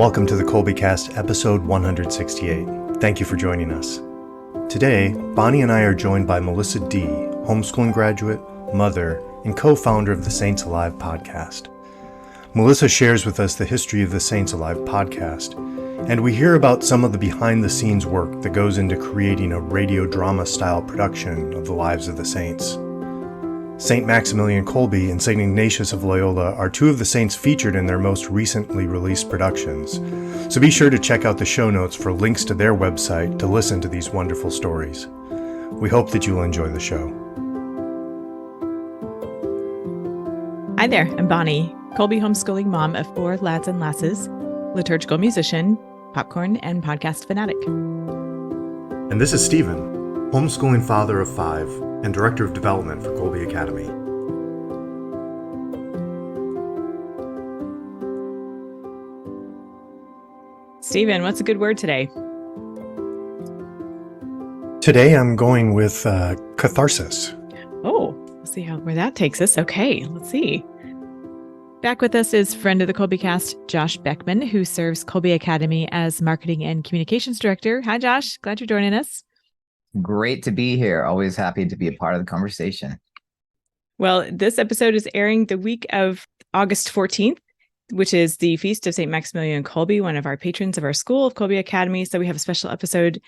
Welcome to the Kolbecast, episode 168. Thank you for joining us. Today, Bonnie and I are joined by Melissa D., homeschooling graduate, mother, and co-founder of the Saints Alive podcast. Melissa shares with us the history of the Saints Alive podcast, and we hear about some of the behind-the-scenes work that goes into creating a radio drama-style production of the lives of the saints. St. Maximilian Kolbe and St. Ignatius of Loyola are two of the saints featured in their most recently released productions, so be sure to check out the show notes for links to their website to listen to these wonderful stories. We hope that you'll enjoy the show. Hi there, I'm Bonnie, Kolbe homeschooling mom of 4 lads and lasses, liturgical musician, popcorn, and podcast fanatic. And this is Stephen, homeschooling father of 5 and Director of Development for Kolbe Academy. Stephen, what's a good word today? Today I'm going with catharsis. Oh, we'll see where that takes us. Okay, let's see. Back with us is friend of the Kolbecast, Josh Beckman, who serves Kolbe Academy as Marketing and Communications Director. Hi, Josh. Glad you're joining us. Great to be here. Always happy to be a part of the conversation. Well, this episode is airing the week of August 14th, which is the feast of St. Maximilian Kolbe, one of our patrons of our school of Kolbe Academy. So we have a special episode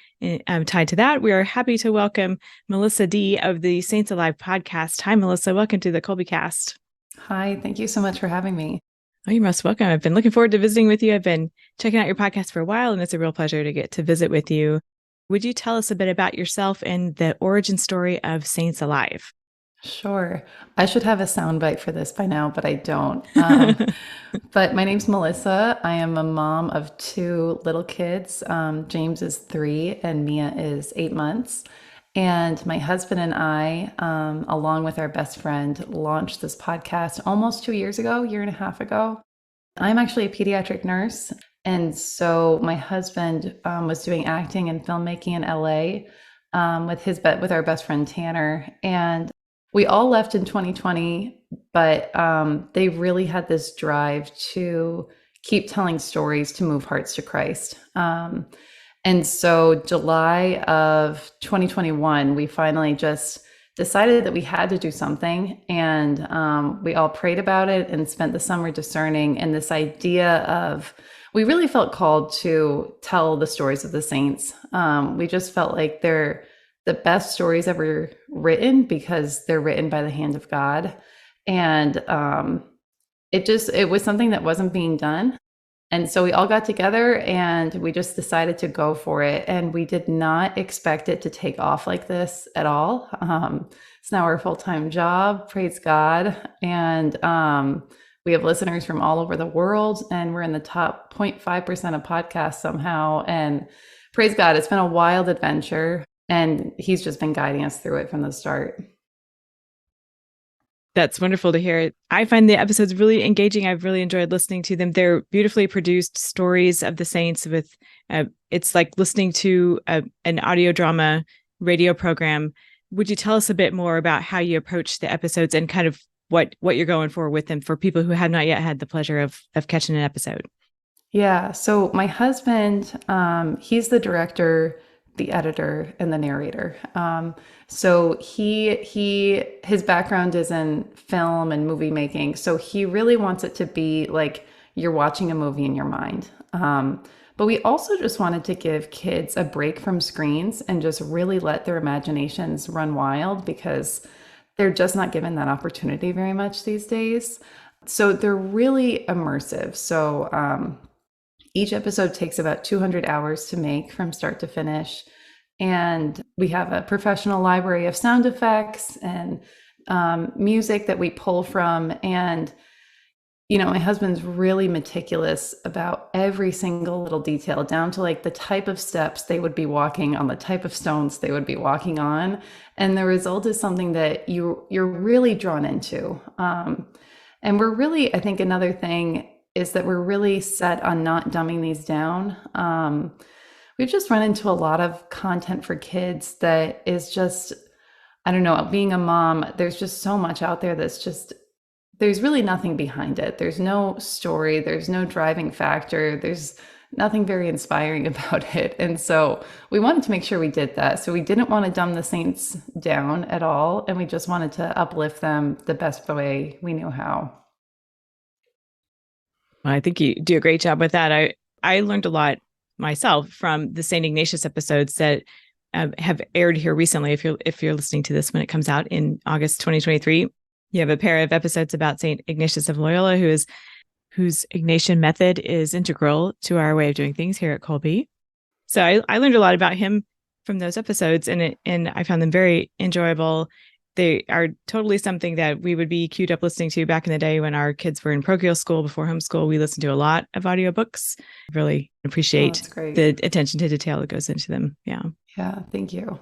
tied to that. We are happy to welcome Melissa D. of the Saints Alive podcast. Hi, Melissa. Welcome to the Kolbecast. Hi, thank you so much for having me. Oh, you're most welcome. I've been looking forward to visiting with you. I've been checking out your podcast for a while, and it's a real pleasure to get to visit with you. Would you tell us a bit about yourself and the origin story of Saints Alive? Sure. I should have a soundbite for this by now, but I don't. But my name's Melissa. I am a mom of 2 little kids. James is 3 and Mia is 8 months. And my husband and I, along with our best friend, launched this podcast almost 2 years ago, 1.5 years ago. I'm actually a pediatric nurse. And so my husband was doing acting and filmmaking in LA with our best friend Tanner. And we all left in 2020, but they really had this drive to keep telling stories to move hearts to Christ. And so July of 2021, we finally just decided that we had to do something. And we all prayed about it and spent the summer discerning. And this idea of, we really felt called to tell the stories of the saints. We just felt like they're the best stories ever written because they're written by the hand of God. And it was something that wasn't being done. And so we all got together and we just decided to go for it. And we did not expect it to take off like this at all. It's now our full-time job, praise God. And we have listeners from all over the world, and we're in the top 0.5% of podcasts somehow. And praise God, it's been a wild adventure, and he's just been guiding us through it from the start. That's wonderful to hear. I find the episodes really engaging. I've really enjoyed listening to them. They're beautifully produced stories of the saints with, it's like listening to an audio drama radio program. Would you tell us a bit more about how you approach the episodes and kind of what you're going for with them for people who have not yet had the pleasure of catching an episode? Yeah. So my husband, he's the director, the editor, and the narrator. So his background is in film and movie making. So he really wants it to be like you're watching a movie in your mind. But we also just wanted to give kids a break from screens and just really let their imaginations run wild, because they're just not given that opportunity very much these days. So they're really immersive. So each episode takes about 200 hours to make from start to finish. And we have a professional library of sound effects and music that we pull from. And, you know, my husband's really meticulous about every single little detail, down to like the type of steps they would be walking on, the type of stones they would be walking on. And the result is something that you're really drawn into. And we're really, I think another thing is that we're really set on not dumbing these down. We've just run into a lot of content for kids that is just, I don't know, being a mom, there's just so much out there that's just there's really nothing behind it. There's no story, there's no driving factor, there's nothing very inspiring about it. And so we wanted to make sure we did that. So we didn't want to dumb the saints down at all, and we just wanted to uplift them the best way we knew how. Well, I think you do a great job with that. I learned a lot myself from the St. Ignatius episodes that have aired here recently. If you're listening to this when it comes out in August 2023, you have a pair of episodes about St. Ignatius of Loyola, whose Ignatian method is integral to our way of doing things here at Kolbe. So I learned a lot about him from those episodes, and I found them very enjoyable. They are totally something that we would be queued up listening to back in the day when our kids were in parochial school before homeschool. We listened to a lot of audiobooks. Really appreciate the attention to detail that goes into them. Yeah. Yeah. Thank you.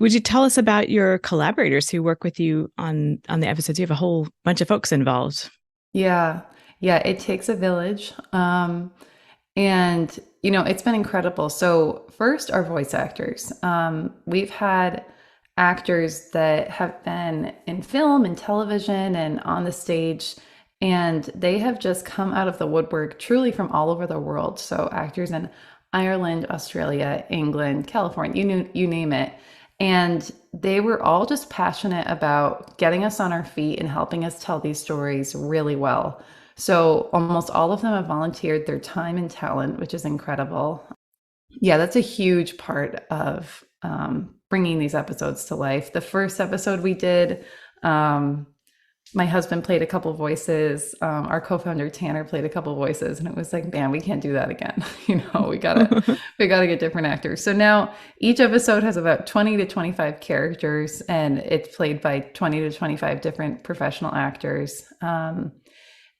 Would you tell us about your collaborators who work with you on the episodes? You have a whole bunch of folks involved. Yeah. Yeah. It takes a village. And, it's been incredible. So first, our voice actors. We've had actors that have been in film and television and on the stage, and they have just come out of the woodwork truly from all over the world. So actors in Ireland, Australia, England, California, you name it. And they were all just passionate about getting us on our feet and helping us tell these stories really well. So almost all of them have volunteered their time and talent, which is incredible. Yeah, that's a huge part of bringing these episodes to life. The first episode we did, my husband played a couple voices. Our co-founder Tanner played a couple voices, and it was like, man, we can't do that again. We gotta get different actors. So now each episode has about 20 to 25 characters, and it's played by 20 to 25 different professional actors.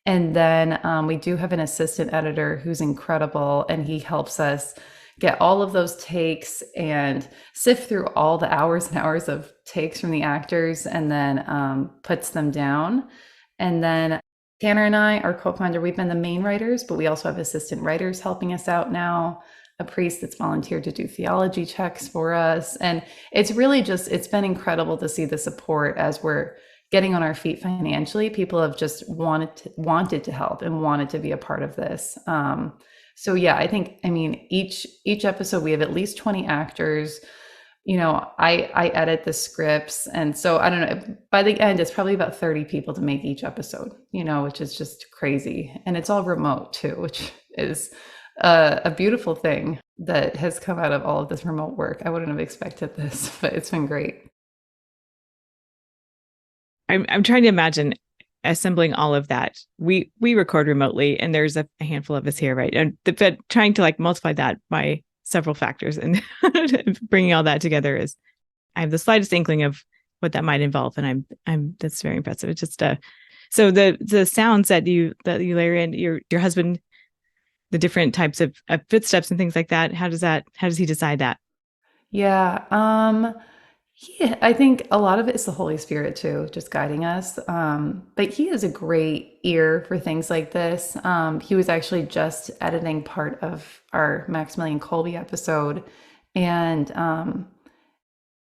And then we do have an assistant editor who's incredible, and he helps us get all of those takes and sift through all the hours and hours of takes from the actors, and then puts them down. And then Tanner and I, our co-founder, we've been the main writers, but we also have assistant writers helping us out now, a priest that's volunteered to do theology checks for us. And it's really it's been incredible to see the support as we're getting on our feet financially. People have just wanted to help and wanted to be a part of this. So yeah, each episode we have at least 20 actors. I edit the scripts. And so I don't know, by the end, it's probably about 30 people to make each episode, which is just crazy. And it's all remote too, which is a beautiful thing that has come out of all of this remote work. I wouldn't have expected this, but it's been great. I'm trying to imagine assembling all of that. We record remotely, and there's a handful of us here, right? But trying to multiply that by several factors and bringing all that together I have the slightest inkling of what that might involve, and I'm that's very impressive. It's just so the sounds that you layer in, your husband, the different types of footsteps and things like that. How does he decide that? Yeah. Yeah, I think a lot of it is the Holy Spirit too, just guiding us. But he has a great ear for things like this. He was actually just editing part of our Maximilian Kolbe episode. And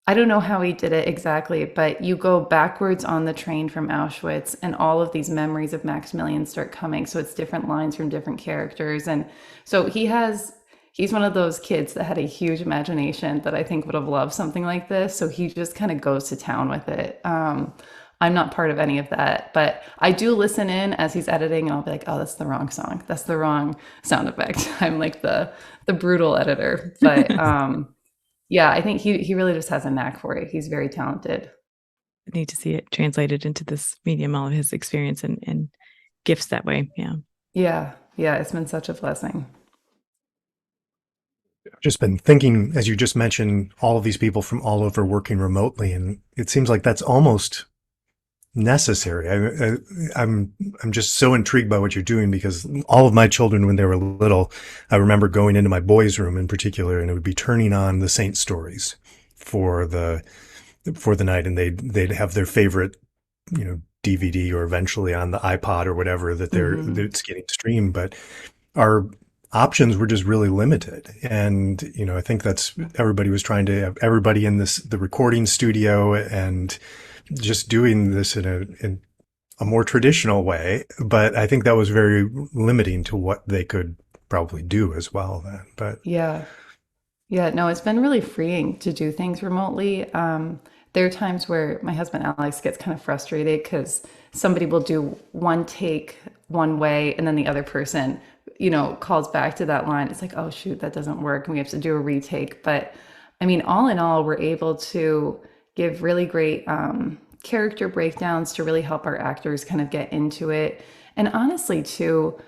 I don't know how he did it exactly, but you go backwards on the train from Auschwitz, and all of these memories of Maximilian start coming. So it's different lines from different characters. And so he's one of those kids that had a huge imagination that I think would have loved something like this. So he just kind of goes to town with it. I'm not part of any of that, but I do listen in as he's editing, and I'll be like, oh, that's the wrong song. That's the wrong sound effect. I'm like the brutal editor. But yeah, I think he really just has a knack for it. He's very talented. I need to see it translated into this medium, all of his experience and gifts that way. Yeah. Yeah. Yeah. It's been such a blessing. I've just been thinking, as you just mentioned, all of these people from all over working remotely, and it seems like that's almost necessary. I'm just so intrigued by what you're doing, because all of my children, when they were little, I remember going into my boys' room in particular, and it would be turning on the saint stories for the night, and they'd have their favorite, DVD, or eventually on the iPod or whatever that it's getting streamed, but our options were just really limited. And, I think that's, everybody was trying to have everybody in the recording studio and just doing this in a more traditional way, but I think that was very limiting to what they could probably do as well then. But Yeah. Yeah, no, it's been really freeing to do things remotely. There are times where my husband Alex gets kind of frustrated because somebody will do one take one way and then the other person, calls back to that line. It's like, oh, shoot, that doesn't work. And we have to do a retake. But I mean, all in all, we're able to give really great character breakdowns to really help our actors kind of get into it. And honestly, too,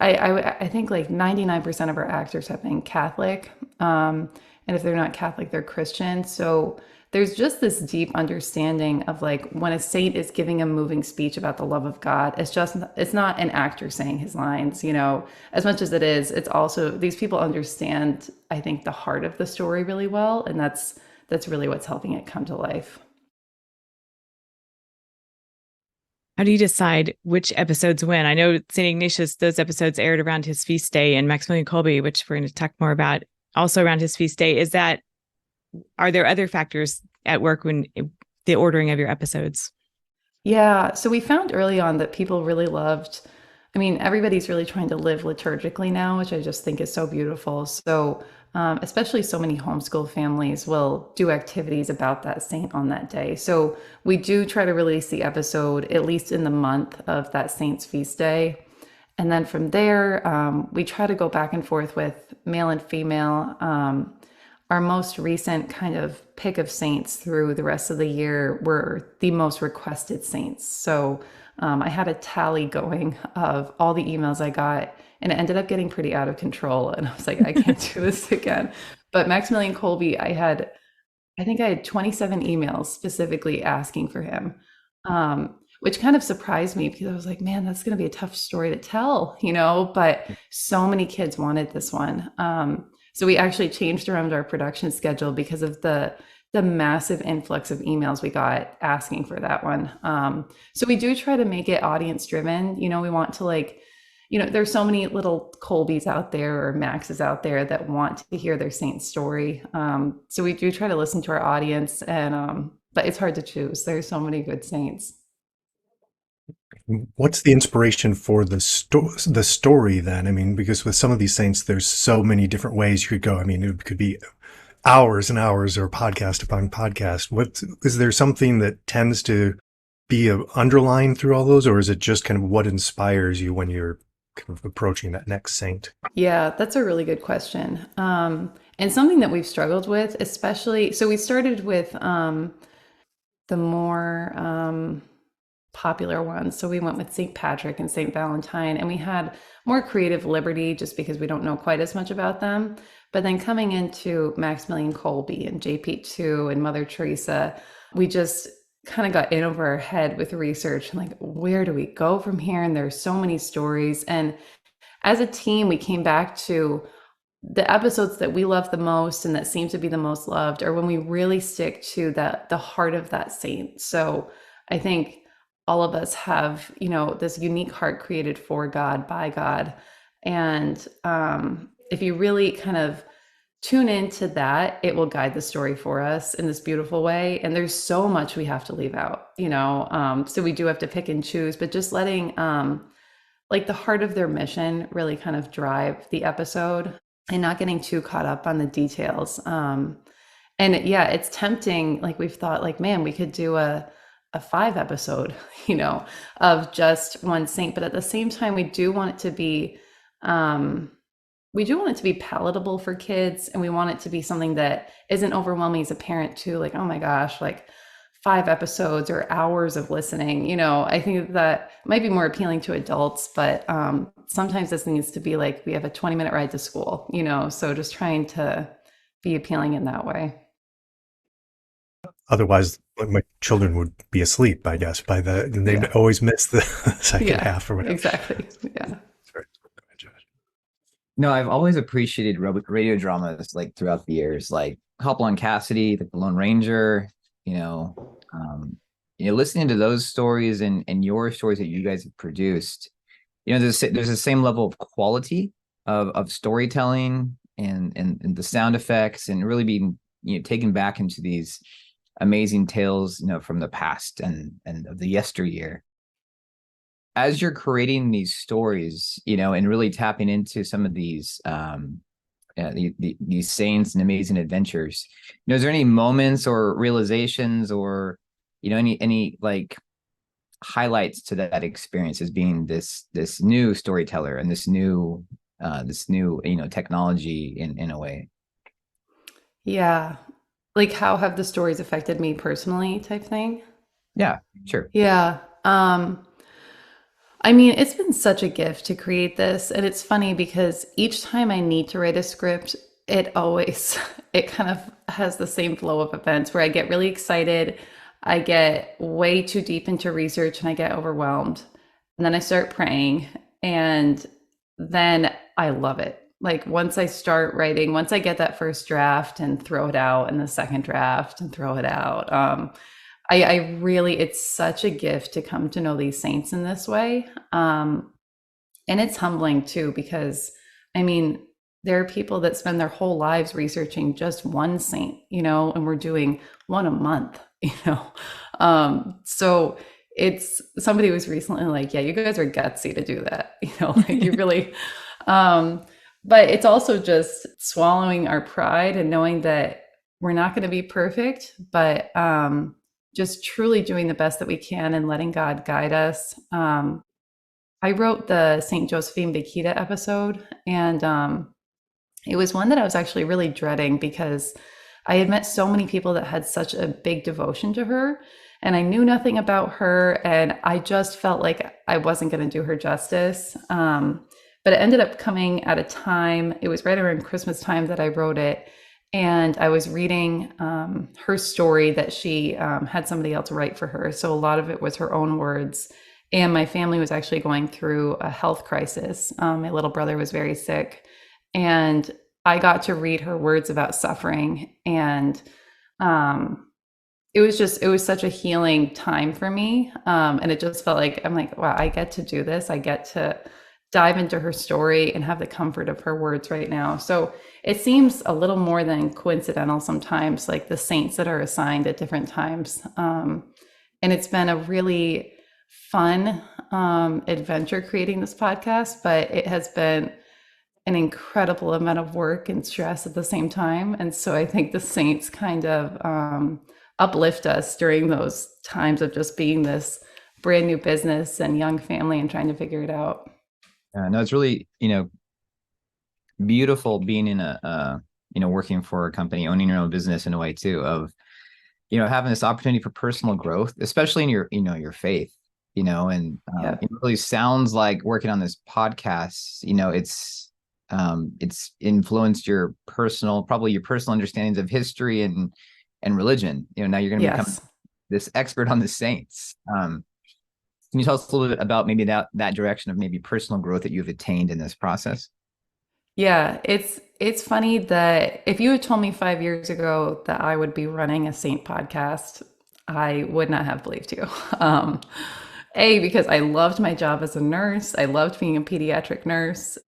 I think like 99% of our actors have been Catholic. And if they're not Catholic, they're Christian. So there's just this deep understanding of like when a saint is giving a moving speech about the love of God, it's not an actor saying his lines, as much as it is, it's also these people understand, I think, the heart of the story really well. And that's really what's helping it come to life. How do you decide which episodes when? I know St. Ignatius, those episodes aired around his feast day, and Maximilian Kolbe, which we're going to talk more about, also around his feast day. Are there other factors at work when the ordering of your episodes? Yeah. So we found early on that people really loved, I mean, everybody's really trying to live liturgically now, which I just think is so beautiful. So, especially so many homeschool families will do activities about that saint on that day. So we do try to release the episode at least in the month of that saint's feast day. And then from there, we try to go back and forth with male and female. Our most recent kind of pick of saints through the rest of the year were the most requested saints. So I had a tally going of all the emails I got, and it ended up getting pretty out of control. And I was like, I can't do this again. But Maximilian Kolbe, I think I had 27 emails specifically asking for him, which kind of surprised me because I was like, man, that's going to be a tough story to tell, but so many kids wanted this one. So we actually changed around our production schedule because of the massive influx of emails we got asking for that one. So we do try to make it audience driven. We want to there's so many little Kolbes out there or Maxes out there that want to hear their saint story. So we do try to listen to our audience, and but it's hard to choose. There's so many good saints. what's the inspiration for the story then? I mean, because with some of these saints, there's so many different ways you could go. I mean, it could be hours and hours or podcast upon podcast. Is there something that tends to be underlying through all those, or is it just kind of what inspires you when you're kind of approaching that next saint? Yeah, that's a really good question. And something that we've struggled with, especially, so we started with the more popular ones. So we went with St. Patrick and St. Valentine, and we had more creative liberty just because we don't know quite as much about them. But then coming into Maximilian Kolbe and JP2 and Mother Teresa, we just kind of got in over our head with research and like, where do we go from here? And there's so many stories. And as a team, we came back to the episodes that we love the most and that seem to be the most loved are when we really stick to the heart of that saint. So I think all of us have, this unique heart created for God, by God. And if you really kind of tune into that, it will guide the story for us in this beautiful way. And there's so much we have to leave out, so we do have to pick and choose, but just letting like the heart of their mission really kind of drive the episode and not getting too caught up on the details. And yeah, it's tempting. Like we've thought like, man, we could do a 5 episode, of just one saint. But at the same time, we do want it to be palatable for kids, and we want it to be something that isn't overwhelming as a parent too. Like, oh my gosh, like 5 episodes or hours of listening. I think that might be more appealing to adults, but sometimes this needs to be like, we have a 20-minute ride to school, so just trying to be appealing in that way. Otherwise, my children would be asleep, I guess, they'd always miss the second half or whatever. Exactly. Yeah. Sorry. No, I've always appreciated radio dramas like throughout the years, like Hopalong and Cassidy, like The Lone Ranger, listening to those stories and your stories that you guys have produced, there's the same level of quality of storytelling and the sound effects, and really being taken back into these amazing tales, from the past and of the yesteryear. as you're creating these stories, and really tapping into some of these these saints and amazing adventures, is there any moments or realizations or any like highlights to that experience as being this new storyteller and this new technology in a way? Yeah. Like, how have the stories affected me personally type thing? Yeah, sure. Yeah. I mean, it's been such a gift to create this. And it's funny because each time I need to write a script, it always, it kind of has the same flow of events where I get really excited. I get way too deep into research and I get overwhelmed. And then I start praying and then I love it. Like once I start writing, once I get that first draft and throw it out and the second draft and throw it out, I really, it's such a gift to come to know these saints in this way. And it's humbling too, because I mean, there are people that spend their whole lives researching just one saint, and we're doing one a month, So it's, somebody was recently like, yeah, you guys are gutsy to do that, like you really, but it's also just swallowing our pride and knowing that we're not going to be perfect, but just truly doing the best that we can and letting God guide us. I wrote the St. Josephine Bakita episode, and it was one that I was actually really dreading because I had met so many people that had such a big devotion to her, and I knew nothing about her, and I just felt like I wasn't going to do her justice. But it ended up coming at a time, it was right around Christmas time that I wrote it. And I was reading her story that she had somebody else write for her. So a lot of it was her own words. And my family was actually going through a health crisis. My little brother was very sick. And I got to read her words about suffering. And it was such a healing time for me. And it just felt like, I'm like, wow, I get to do this. I get to dive into her story and have the comfort of her words right now. So it seems a little more than coincidental sometimes, like the saints that are assigned at different times. And it's been a really fun adventure creating this podcast, but it has been an incredible amount of work and stress at the same time. And so I think the saints kind of uplift us during those times of just being this brand new business and young family and trying to figure it out. No, it's really, beautiful being in working for a company, owning your own business in a way too, of, having this opportunity for personal growth, especially in your faith, and it really sounds like working on this podcast, it's influenced probably your personal understandings of history and religion. Now you're going to become this expert on the saints. Can you tell us a little bit about maybe that direction of maybe personal growth that you've attained in this process? Yeah, it's funny that if you had told me 5 years ago that I would be running a Saint podcast, I would not have believed you. Because I loved my job as a nurse. I loved being a pediatric nurse.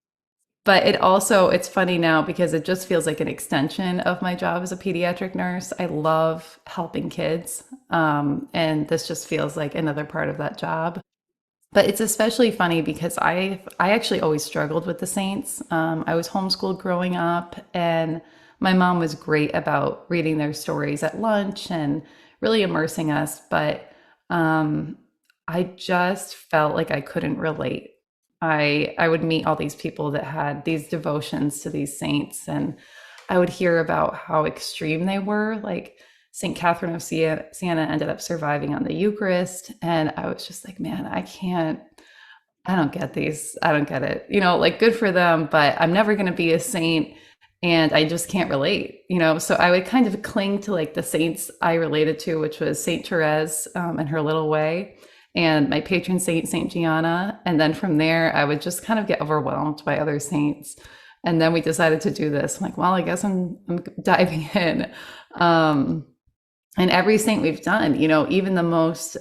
But it's funny now because it just feels like an extension of my job as a pediatric nurse. I love helping kids. And this just feels like another part of that job. But it's especially funny because I actually always struggled with the saints. I was homeschooled growing up, and my mom was great about reading their stories at lunch and really immersing us. But I just felt like I couldn't relate. I would meet all these people that had these devotions to these saints, and I would hear about how extreme they were. Like St. Catherine of Siena ended up surviving on the Eucharist. And I was just like, man, I don't get these. I don't get it. Like good for them, but I'm never going to be a saint. And I just can't relate, So I would kind of cling to like the saints I related to, which was St. Therese and her little way, and my patron saint, St. Gianna. And then from there, I would just kind of get overwhelmed by other saints. And then we decided to do this. I'm like, well, I guess I'm diving in. And every saint we've done, even the most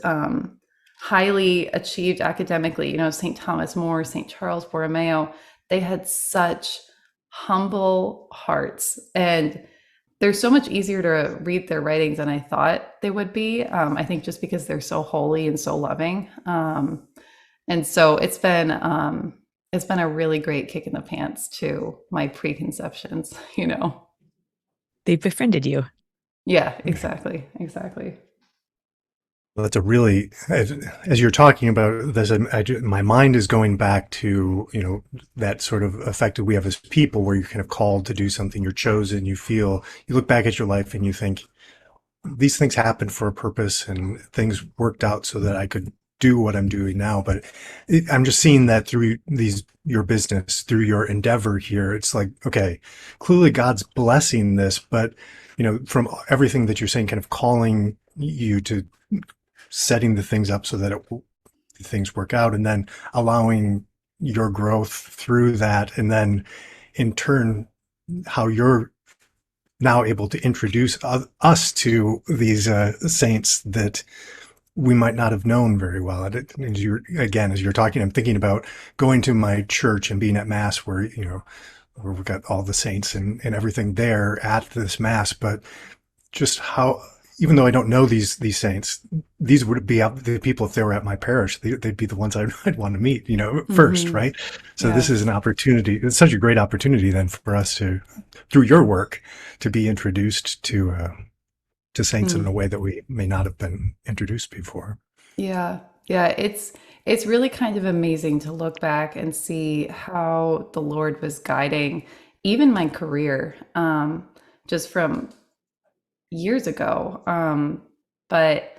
highly achieved academically, St. Thomas More, St. Charles Borromeo, they had such humble hearts. And they're so much easier to read their writings than I thought they would be. I think just because they're so holy and so loving. And And so it's been a really great kick in the pants to my preconceptions, you know. They've befriended you. Yeah, exactly. Exactly. Well, that's a really, as you're talking about this, my mind is going back to, that sort of effect that we have as people where you're kind of called to do something, you're chosen, you look back at your life and you think, these things happened for a purpose and things worked out so that I could do what I'm doing now. But I'm just seeing that through your business, through your endeavor here. It's like, okay, clearly God's blessing this, but from everything that you're saying, kind of calling you to setting the things up so that things work out, and then allowing your growth through that. And then in turn, how you're now able to introduce us to these saints that we might not have known very well. As you're talking, I'm thinking about going to my church and being at Mass where we've got all the saints and everything there at this Mass, but just how, even though I don't know these saints, these would be the people, if they were at my parish, they'd be the ones I'd want to meet, first, right? So Yeah. this is an opportunity. It's such a great opportunity then for us to, through your work, to be introduced to saints in a way that we may not have been introduced before. Yeah. Yeah. It's really kind of amazing to look back and see how the Lord was guiding even my career, just from years ago. But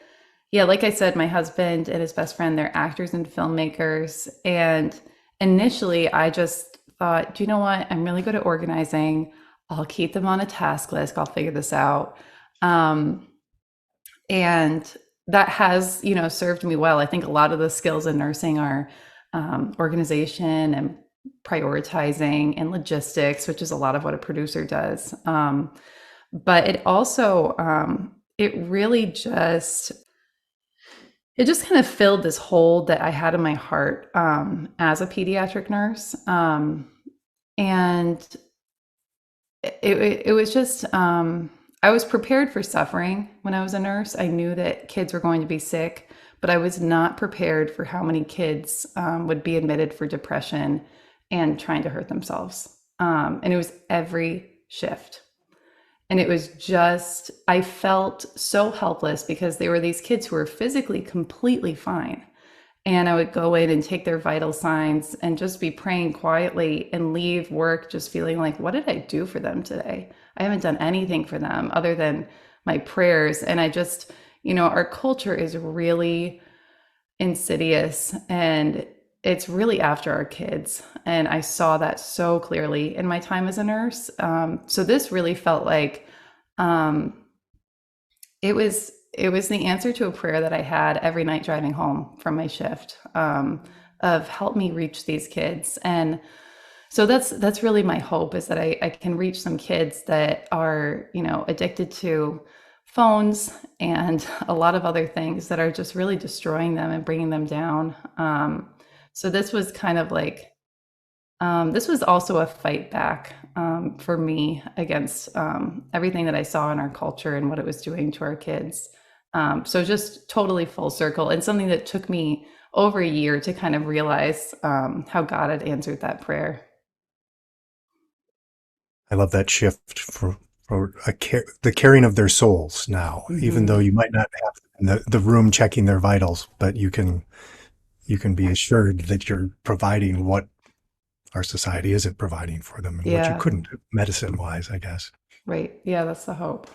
yeah, like I said, my husband and his best friend, they're actors and filmmakers. And initially I just thought, do you know what? I'm really good at organizing. I'll keep them on a task list. I'll figure this out. And that has, served me well. I think a lot of the skills in nursing are organization and prioritizing and logistics, which is a lot of what a producer does. But it also, it really just kind of filled this hole that I had in my heart as a pediatric nurse. And it was just, I was prepared for suffering when I was a nurse. I knew that kids were going to be sick, but I was not prepared for how many kids would be admitted for depression and trying to hurt themselves. And it was every shift. And it was just, I felt so helpless because there were these kids who were physically completely fine. And I would go in and take their vital signs and just be praying quietly and leave work just feeling like, what did I do for them today? I haven't done anything for them other than my prayers. And I just, our culture is really insidious and it's really after our kids. And I saw that so clearly in my time as a nurse. So this really felt like it was the answer to a prayer that I had every night driving home from my shift, of help me reach these kids. And so that's really my hope, is that I can reach some kids that are, addicted to phones and a lot of other things that are just really destroying them and bringing them down. So this was kind of like, this was also a fight back for me against everything that I saw in our culture and what it was doing to our kids. So just totally full circle, and something that took me over a year to kind of realize how God had answered that prayer. I love that shift for the caring of their souls now, even though you might not have the room checking their vitals, but you can be assured that you're providing what our society isn't providing for them, and what you couldn't medicine-wise, I guess. Right. Yeah, that's the hope.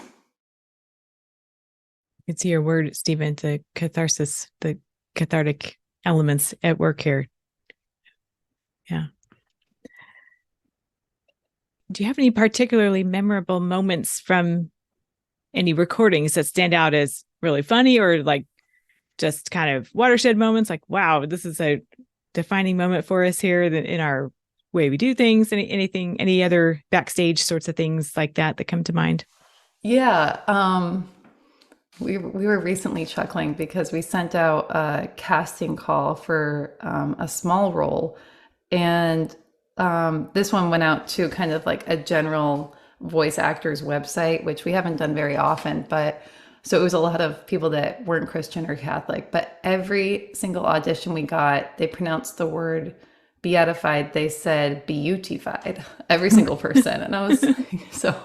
You can see your word, Stephen, the catharsis, the cathartic elements at work here. Yeah. Do you have any particularly memorable moments from any recordings that stand out as really funny, or like just kind of watershed moments? Like, wow, this is a defining moment for us here in our way we do things. Any other backstage sorts of things like that come to mind? Yeah. We were recently chuckling because we sent out a casting call for a small role, and this one went out to kind of like a general voice actors website, which we haven't done very often, but So it was a lot of people that weren't Christian or Catholic, but every single audition we got, they pronounced the word beatified. They said beatified, every single person. And I was, so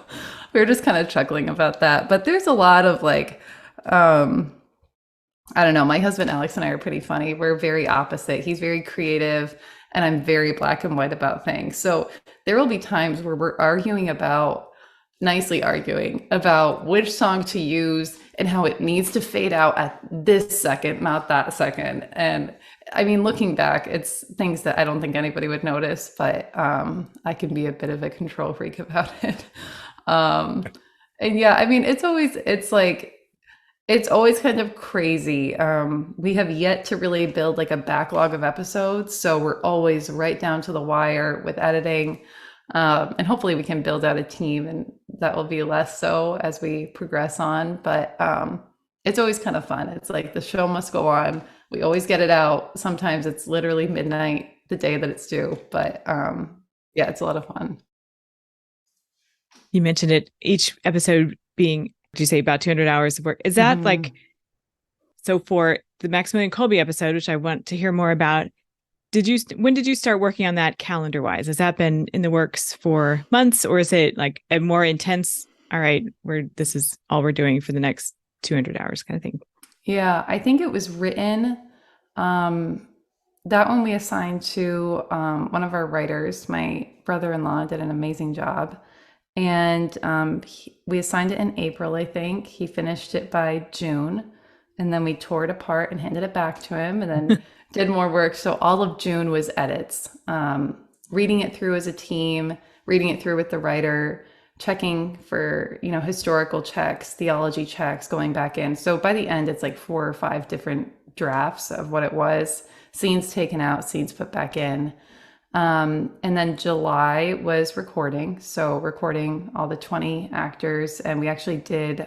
we were just kind of chuckling about that. But there's a lot of like, I don't know. My husband Alex and I are pretty funny. We're very opposite. He's very creative, and I'm very black and white about things. So there will be times where we're nicely arguing about which song to use and how it needs to fade out at this second, not that second. And I mean, looking back, it's things that I don't think anybody would notice, but I can be a bit of a control freak about it. And yeah, I mean, it's always kind of crazy. We have yet to really build like a backlog of episodes. So we're always right down to the wire with editing. And hopefully we can build out a team, and that will be less so as we progress on. But it's always kind of fun. It's like the show must go on. We always get it out. Sometimes it's literally midnight the day that it's due. But yeah, it's a lot of fun. You mentioned it, each episode being, did you say about 200 hours of work? Is that like, so for the Maximilian Kolbe episode, which I want to hear more about, when did you start working on that calendar wise? Has that been in the works for months, or is it like a more intense, all right, this is all we're doing for the next 200 hours kind of thing? Yeah, I think it was written, that one we assigned to one of our writers. My brother-in-law did an amazing job. And we assigned it in April, I think. He finished it by June. And then we tore it apart and handed it back to him, and then did more work. So all of June was edits, reading it through as a team, reading it through with the writer, checking for, historical checks, theology checks, going back in. So by the end, it's like 4 or 5 different drafts of what it was, scenes taken out, scenes put back in. And then July was recording. So recording all the 20 actors. And we actually did,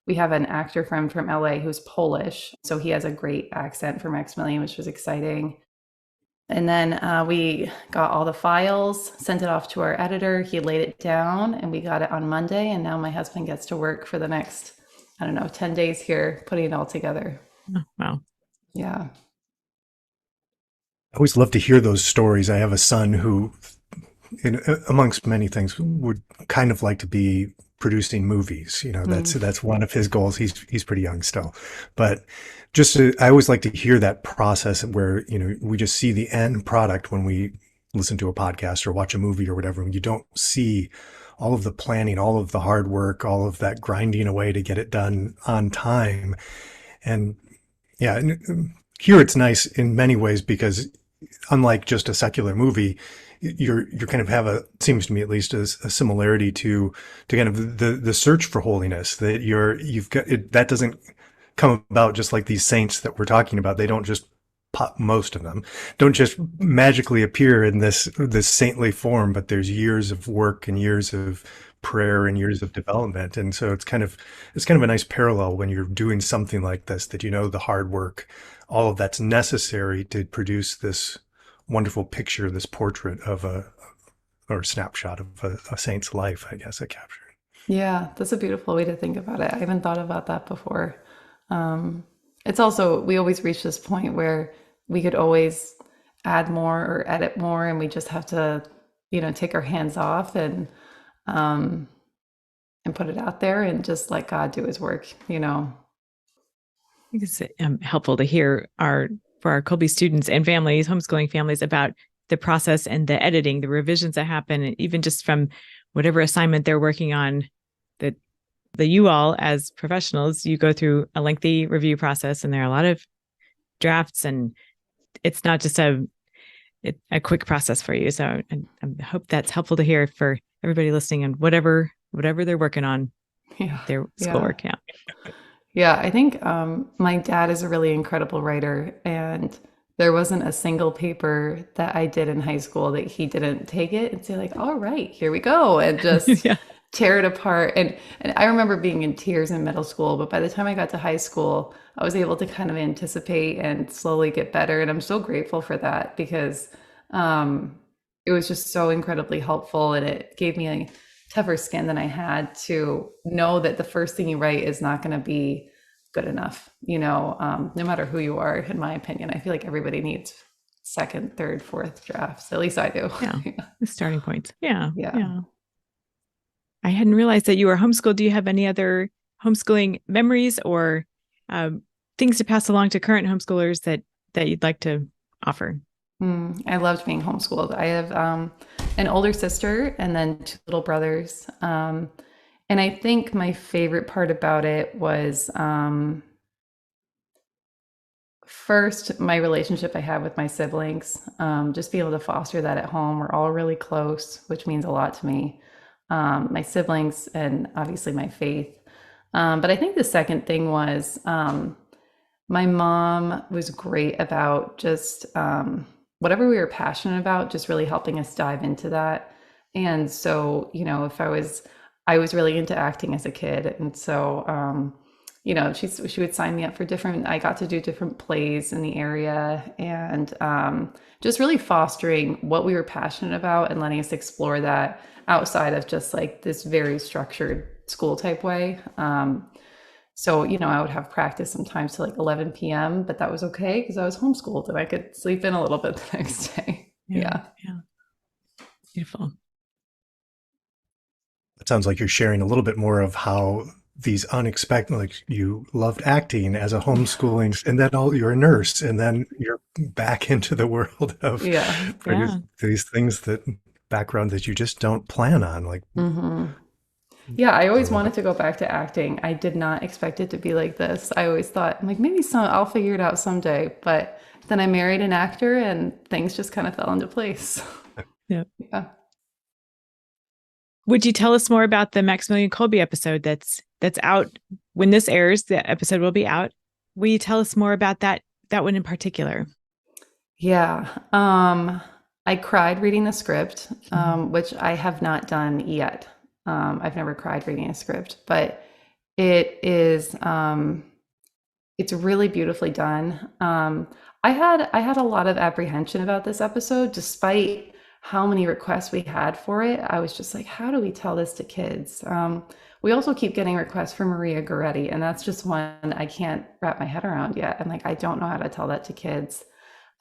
we have an actor friend from LA who's Polish. So he has a great accent for Maximilian, which was exciting. And then we got all the files, sent it off to our editor. He laid it down, and we got it on Monday. And now my husband gets to work for the next, 10 days here, putting it all together. Oh, wow. Yeah. I always love to hear those stories. I have a son who, amongst many things, would kind of like to be producing movies. That's one of his goals. He's pretty young still, but I always like to hear that process where, we just see the end product when we listen to a podcast or watch a movie or whatever. And you don't see all of the planning, all of the hard work, all of that grinding away to get it done on time. And yeah, here it's nice in many ways because unlike just a secular movie, you're kind of seems to me at least, as a similarity to kind of the search for holiness that you've got. That doesn't come about just like these saints that we're talking about. They don't just most of them don't just magically appear in this saintly form, but there's years of work and years of prayer and years of development. And so it's kind of a nice parallel when you're doing something like this, that the hard work, all of that's necessary to produce this wonderful picture, this portrait of or snapshot of a saint's life, I guess, I captured. Yeah, that's a beautiful way to think about it. I haven't thought about that before. It's also, we always reach this point where we could always add more or edit more, and we just have to, take our hands off and put it out there and just let God do his work, I think it's helpful to hear for our Kolbe students and families, homeschooling families, about the process and the editing, the revisions that happen, and even just from whatever assignment they're working on, that you all as professionals, you go through a lengthy review process, and there are a lot of drafts, and it's not just a quick process for you. So I hope that's helpful to hear for everybody listening, and whatever they're working on, their schoolwork. Yeah. Yeah, I think my dad is a really incredible writer, and there wasn't a single paper that I did in high school that he didn't take it and say like, all right, here we go, and just tear it apart. And I remember being in tears in middle school, but by the time I got to high school, I was able to kind of anticipate and slowly get better. And I'm so grateful for that, because it was just so incredibly helpful, and it gave me tougher skin than I had to know that the first thing you write is not going to be good enough, no matter who you are, in my opinion. I feel like everybody needs second, third, fourth drafts. At least I do. Yeah. The starting points. Yeah. Yeah. I hadn't realized that you were homeschooled. Do you have any other homeschooling memories or things to pass along to current homeschoolers that you'd like to offer? I loved being homeschooled. I have an older sister and then two little brothers. And I think my favorite part about it was first, my relationship I have with my siblings. Just be able to foster that at home. We're all really close, which means a lot to me. My siblings and obviously my faith. But I think the second thing was my mom was great about just whatever we were passionate about, just really helping us dive into that. And so, if I was really into acting as a kid. And so, she would sign me up for I got to do different plays in the area, and just really fostering what we were passionate about and letting us explore that outside of just like this very structured school type way. So, I would have practice sometimes to like 11 p.m., but that was okay because I was homeschooled and I could sleep in a little bit the next day. Yeah. Beautiful. It sounds like you're sharing a little bit more of how these unexpected, like you loved acting as a homeschooling, and then you're a nurse, and then you're back into the world of these things background that you just don't plan on. Like, yeah, I always wanted to go back to acting. I did not expect it to be like this. I always thought, like, maybe I'll figure it out someday. But then I married an actor and things just kind of fell into place. Yeah. Would you tell us more about the Maximilian Kolbe episode that's out when this airs? The episode will be out. Will you tell us more about that one in particular? Yeah. I cried reading the script, which I have not done yet. I've never cried reading a script, but it is, it's really beautifully done. I had a lot of apprehension about this episode, despite how many requests we had for it. I was just like, how do we tell this to kids? We also keep getting requests for Maria Goretti, and that's just one I can't wrap my head around yet. I'm like, I don't know how to tell that to kids.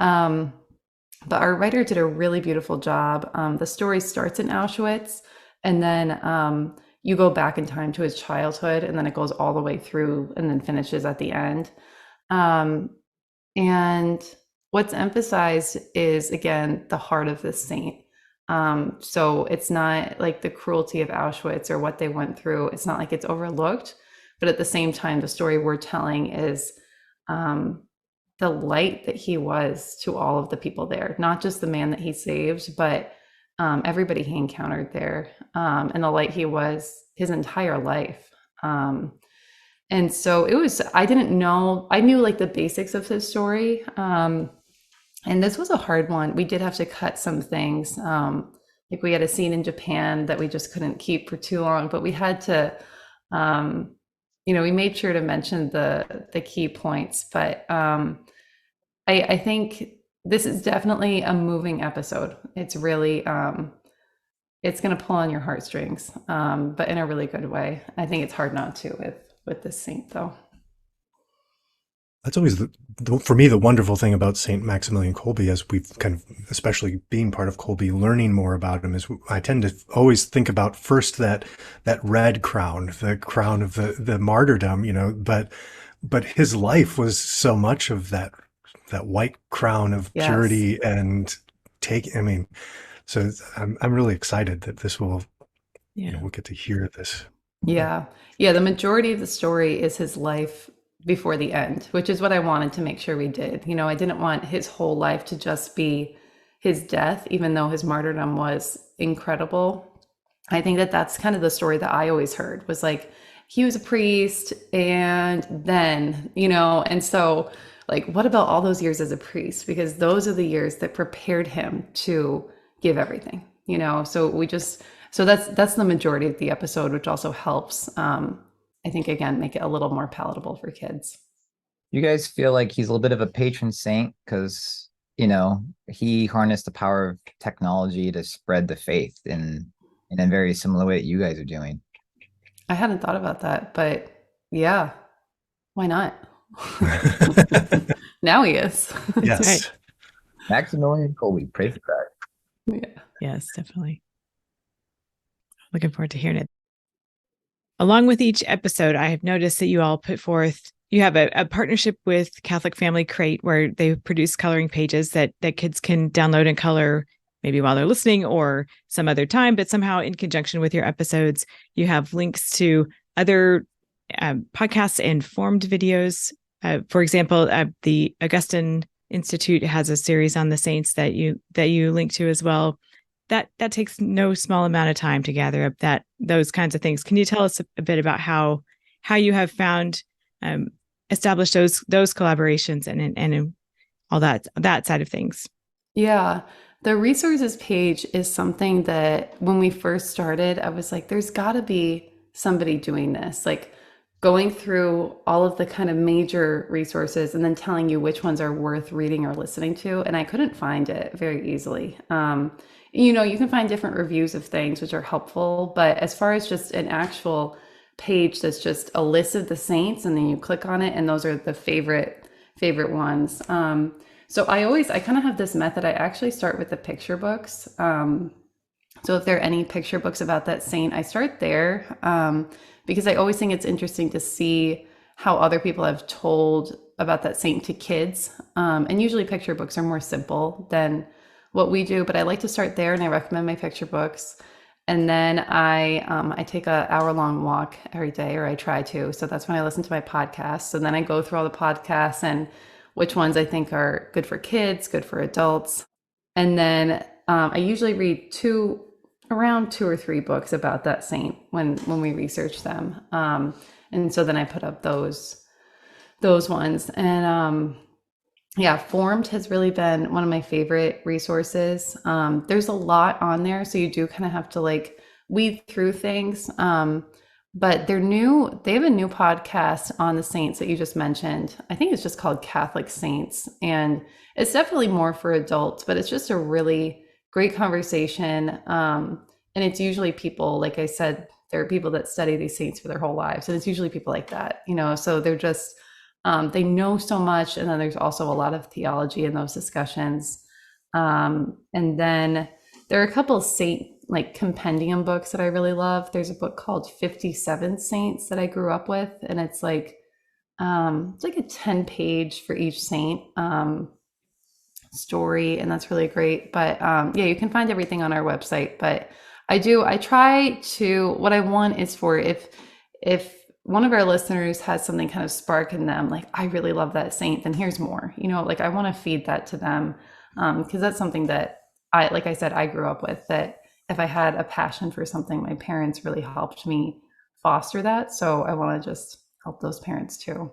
But our writer did a really beautiful job. The story starts in Auschwitz, and then you go back in time to his childhood, and then it goes all the way through and then finishes at the end. And what's emphasized is, again, the heart of this saint. So it's not like the cruelty of Auschwitz or what they went through. It's not like it's overlooked, but at the same time, the story we're telling is the light that he was to all of the people there, not just the man that he saved, but everybody he encountered there, and the light he was his entire life. And so I didn't know, I knew like the basics of his story. And this was a hard one. We did have to cut some things. Like we had a scene in Japan that we just couldn't keep for too long, but we had to, we made sure to mention the key points. But I think this is definitely a moving episode. It's really, it's going to pull on your heartstrings, but in a really good way. I think it's hard not to with this saint, though. That's always for me the wonderful thing about Saint Maximilian Kolbe, as we've kind of, especially being part of Kolbe, learning more about him, is I tend to always think about first that red crown, the crown of the martyrdom, but his life was so much of that white crown of purity and so I'm really excited that this will, we'll get to hear this. Yeah. The majority of the story is his life before the end, which is what I wanted to make sure we did. I didn't want his whole life to just be his death, even though his martyrdom was incredible. I think that's kind of the story that I always heard, was like, he was a priest and then, and so like, what about all those years as a priest? Because those are the years that prepared him to give everything, so that's the majority of the episode, which also helps, I think, again, make it a little more palatable for kids. You guys feel like he's a little bit of a patron saint because, he harnessed the power of technology to spread the faith in in a very similar way that you guys are doing. I hadn't thought about that, but yeah, why not? Now he is. Yes. Right. Maximilian and Colby, pray for that. Yeah. Yes, definitely. Looking forward to hearing it. Along with each episode, I have noticed that you all put forth, you have a partnership with Catholic Family Crate where they produce coloring pages that kids can download and color maybe while they're listening or some other time, but somehow in conjunction with your episodes, you have links to other podcasts and formed videos. For example, the Augustine Institute has a series on the saints that you link to as well. That takes no small amount of time to gather up those kinds of things. Can you tell us a bit about how you have found established those collaborations and all that side of things? Yeah. The resources page is something that when we first started, I was like, there's got to be somebody doing this, like going through all of the kind of major resources and then telling you which ones are worth reading or listening to. And I couldn't find it very easily. You can find different reviews of things which are helpful, but as far as just an actual page that's just a list of the saints and then you click on it and those are the favorite ones. So I kind of have this method. I actually start with the picture books. So if there are any picture books about that saint, I start there because I always think it's interesting to see how other people have told about that saint to kids. And usually picture books are more simple than what we do, but I like to start there and I recommend my picture books. And then I take an hour-long walk every day, or I try to. So that's when I listen to my podcasts. And then I go through all the podcasts and which ones I think are good for kids, good for adults. And then I usually read around 2 or 3 books about that saint when we research them. And so then I put up those ones. And Formed has really been one of my favorite resources. There's a lot on there, so you do kind of have to like weed through things. But they have a new podcast on the saints that you just mentioned. I think it's just called Catholic Saints. And it's definitely more for adults, but it's just a really great conversation. And it's usually people, like I said, there are people that study these saints for their whole lives. And it's usually people like that, so they're just, they know so much. And then there's also a lot of theology in those discussions. And then there are a couple of saint like compendium books that I really love. There's a book called 57 Saints that I grew up with. And it's like a 10-page for each saint story. And that's really great. But you can find everything on our website. But what I want is for if one of our listeners has something kind of spark in them, like, I really love that saint, then here's more, like I want to feed that to them. Because that's something that like I said, I grew up with, that if I had a passion for something, my parents really helped me foster that. So I want to just help those parents too.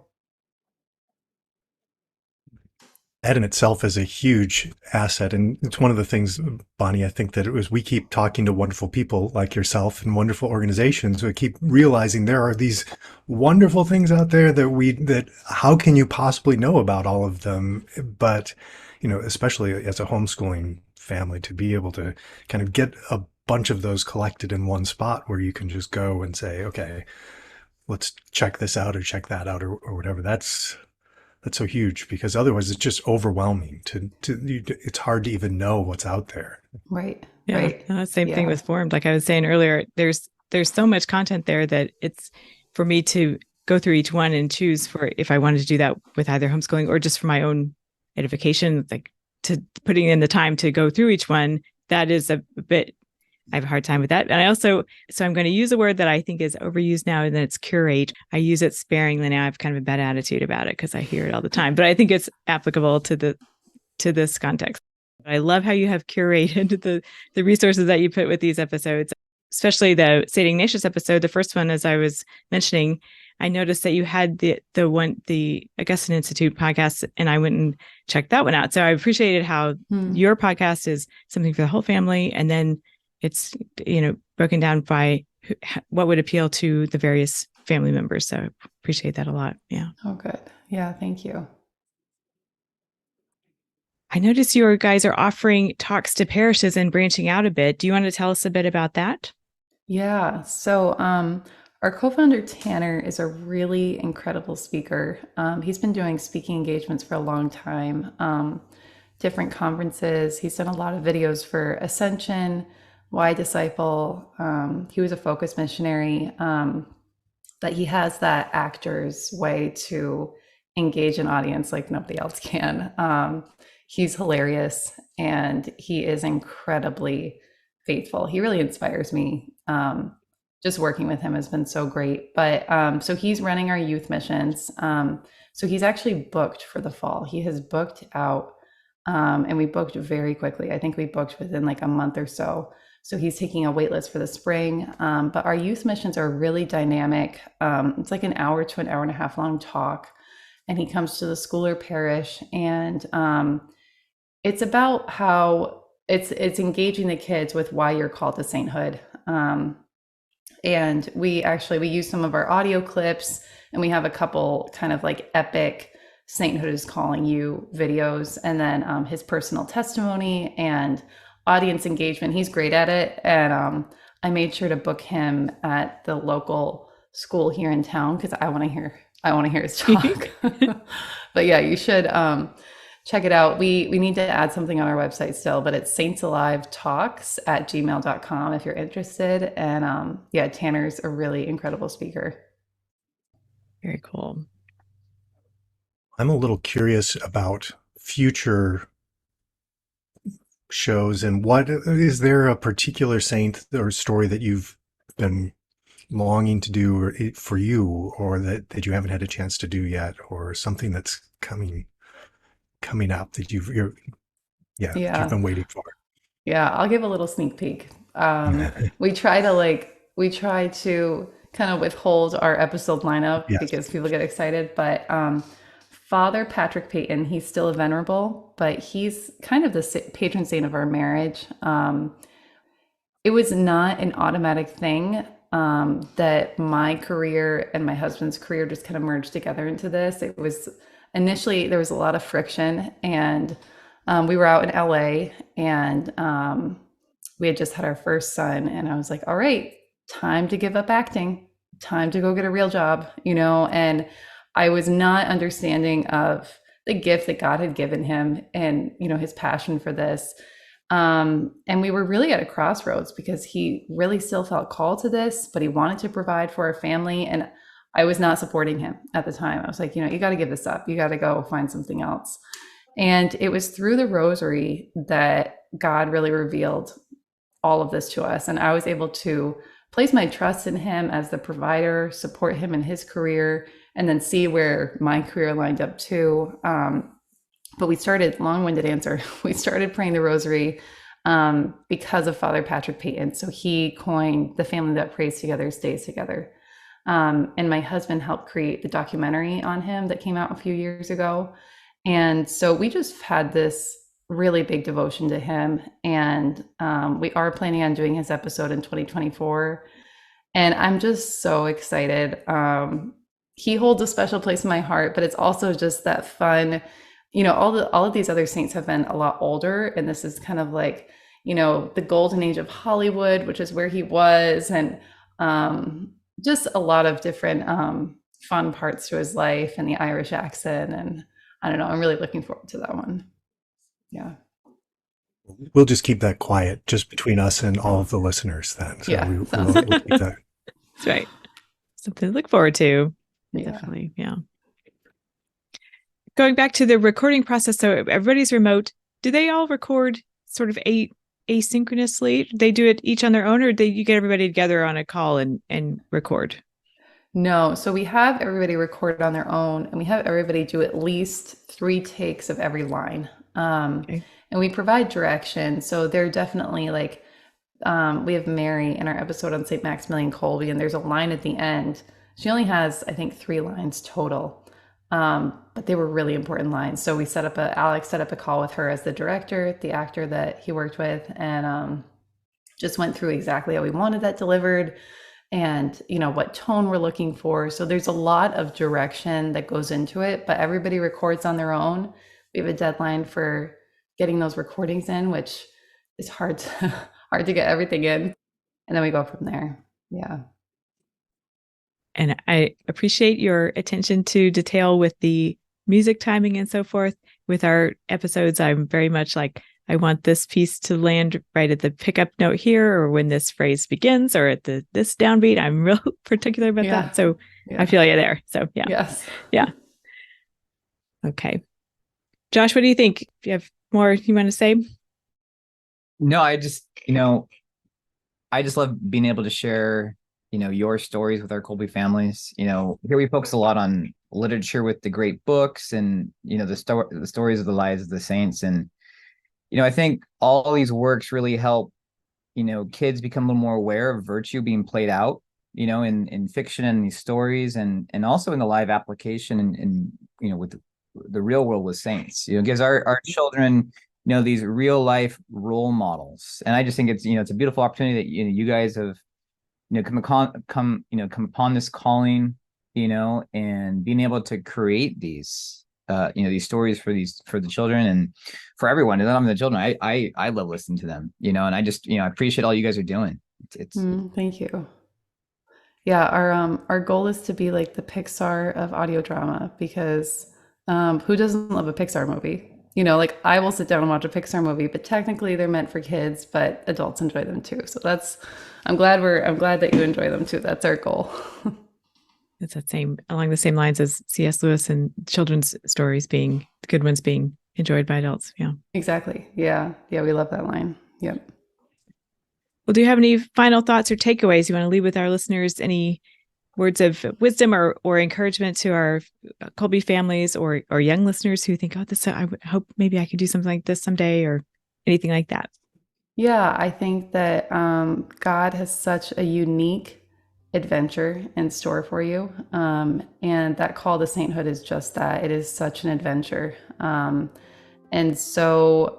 That in itself is a huge asset. And it's one of the things, Bonnie, I think that we keep talking to wonderful people like yourself and wonderful organizations. We keep realizing there are these wonderful things out there that how can you possibly know about all of them? But, especially as a homeschooling family, to be able to kind of get a bunch of those collected in one spot where you can just go and say, okay, let's check this out or check that out or whatever. That's so huge, because otherwise it's just overwhelming it's hard to even know what's out there. Right. Yeah. Right. Same thing with Formed. Like I was saying earlier, there's so much content there that it's for me to go through each one and choose for if I wanted to do that with either homeschooling or just for my own edification, like to putting in the time to go through each one. That is a bit, I have a hard time with that. And so I'm going to use a word that I think is overused now, and that's curate. I use it sparingly now. I have kind of a bad attitude about it because I hear it all the time, but I think it's applicable to this context. I love how you have curated the resources that you put with these episodes, especially the St. Ignatius episode. The first one, as I was mentioning, I noticed that you had the Augustine Institute podcast, and I went and checked that one out. So I appreciated how your podcast is something for the whole family, and then it's broken down by what would appeal to the various family members. So I appreciate that a lot. Yeah. Oh, good. Yeah. Thank you. I noticed you guys are offering talks to parishes and branching out a bit. Do you want to tell us a bit about that? Yeah. So, our co-founder Tanner is a really incredible speaker. He's been doing speaking engagements for a long time, different conferences. He's done a lot of videos for Ascension, Why Disciple. He was a focus missionary. But he has that actor's way to engage an audience like nobody else can. He's hilarious and he is incredibly faithful. He really inspires me. Just working with him has been so great. But so he's running our youth missions. So he's actually booked for the fall. He has booked out, and we booked very quickly. I think we booked within like a month or so. So he's taking a wait list for the spring. But our youth missions are really dynamic. It's like an hour to an hour and a half long talk. And he comes to the school or parish. And it's about how it's engaging the kids with why you're called to sainthood. And we use some of our audio clips, and we have a couple kind of like epic sainthood is calling you videos, and then his personal testimony and audience engagement. He's great at it. And I made sure to book him at the local school here in town because I want to hear his talk. But yeah, you should check it out. We need to add something on our website still, but it's saintsalivetalks@gmail.com if you're interested. And yeah, Tanner's a really incredible speaker. Very cool. I'm a little curious about future shows, and what is there a particular saint or story that you've been longing to do for you, or that you haven't had a chance to do yet, or something that's coming up that you've been waiting for? Yeah, I'll give a little sneak peek. We try to kind of withhold our episode lineup because people get excited, but Father Patrick Peyton, he's still a venerable, but he's kind of the patron saint of our marriage. It was not an automatic thing that my career and my husband's career just kind of merged together into this. It was initially, there was a lot of friction, and we were out in LA, and we had just had our first son, and I was like, all right, time to give up acting, time to go get a real job, and I was not understanding of the gift that God had given him and, his passion for this. And we were really at a crossroads because he really still felt called to this, but he wanted to provide for our family. And I was not supporting him at the time. I was like, you got to give this up. You got to go find something else. And it was through the rosary that God really revealed all of this to us. And I was able to place my trust in him as the provider, support him in his career, and then see where my career lined up too. But we started, long-winded answer, we started praying the rosary because of Father Patrick Peyton. So he coined the family that prays together stays together. And my husband helped create the documentary on him that came out a few years ago. And so we just had this really big devotion to him. And we are planning on doing his episode in 2024. And I'm just so excited. He holds a special place in my heart, but it's also just that fun, all of these other saints have been a lot older. And this is kind of like, the golden age of Hollywood, which is where he was. And just a lot of different fun parts to his life, and the Irish accent. And I don't know, I'm really looking forward to that one. Yeah. We'll just keep that quiet just between us and all of the listeners then. So we'll keep that. That's right. Something to look forward to. Yeah. Definitely. Yeah. Going back to the recording process. So everybody's remote. Do they all record sort of asynchronously? They do it each on their own, or you get everybody together on a call and record? No. So we have everybody record on their own, and we have everybody do at least 3 takes of every line. Okay. And we provide direction. So they're definitely like, we have Mary in our episode on St. Maximilian Kolbe, and there's a line at the end. She only has, I think, 3 lines total. But they were really important lines. So Alex set up a call with her as the director, the actor that he worked with, and just went through exactly how we wanted that delivered and, what tone we're looking for. So there's a lot of direction that goes into it, but everybody records on their own. We have a deadline for getting those recordings in, which is hard to get everything in. and then we go from there. Yeah. And I appreciate your attention to detail with the music timing and so forth. With our episodes, I'm very much like, I want this piece to land right at the pickup note here, or when this phrase begins, or at this downbeat. I'm real particular about that. So I feel you there. So yeah. Yes. Yeah. Okay. Josh, what do you think? Do you have more you want to say? No, I just love being able to share, your stories with our Kolbe families. Here we focus a lot on literature with the great books and, the stories of the lives of the saints. And, I think all these works really help, kids become a little more aware of virtue being played out, in fiction and these stories, and also in the live application and with the real world with saints. It gives our children, these real life role models. And I just think it's a beautiful opportunity that you guys have come upon this calling, and being able to create these these stories for the children and for everyone. And not only the children, I love listening to them, and I just I appreciate all you guys are doing. It's Thank you. Yeah, our goal is to be like the Pixar of audio drama, because who doesn't love a Pixar movie? Like I will sit down and watch a Pixar movie, but technically they're meant for kids, but adults enjoy them too. So I'm glad that you enjoy them too. That's our goal. It's along the same lines as C.S. Lewis and children's stories being the good ones being enjoyed by adults. Yeah. Exactly. Yeah. Yeah. We love that line. Yep. Well, do you have any final thoughts or takeaways you want to leave with our listeners? Any words of wisdom or encouragement to our Kolbe families or young listeners who think, I would hope maybe I could do something like this someday, or anything like that? Yeah, I think that God has such a unique adventure in store for you. And that call to sainthood is just that. It is such an adventure. And so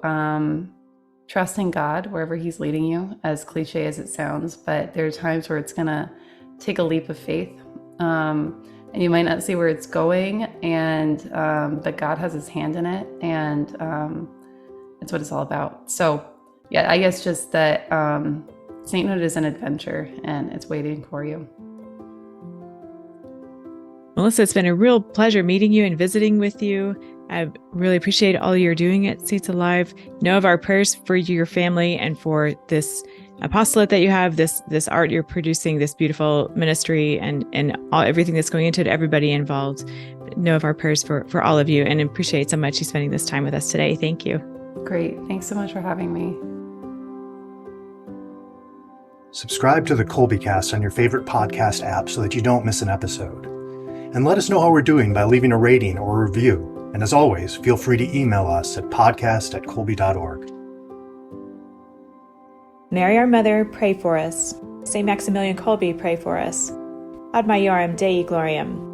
trusting God wherever he's leading you, as cliche as it sounds, but there are times where it's going to take a leap of faith. And you might not see where it's going, but God has his hand in it, and it's what it's all about. So yeah, I guess just that sainthood is an adventure, and it's waiting for you. Melissa, it's been a real pleasure meeting you and visiting with you. I really appreciate all you're doing at Saints Alive. Know of our prayers for your family and for this apostolate that you have, this art you're producing, this beautiful ministry, and everything that's going into it, everybody involved. Know of our prayers for all of you, and appreciate so much you spending this time with us today. Thank you. Great. Thanks so much for having me. Subscribe to the Kolbecast on your favorite podcast app so that you don't miss an episode. And let us know how we're doing by leaving a rating or a review. And as always, feel free to email us at podcast@kolbe.org. Mary, our Mother, pray for us. Saint Maximilian Kolbe, pray for us. Ad Maiorem Dei Gloriam.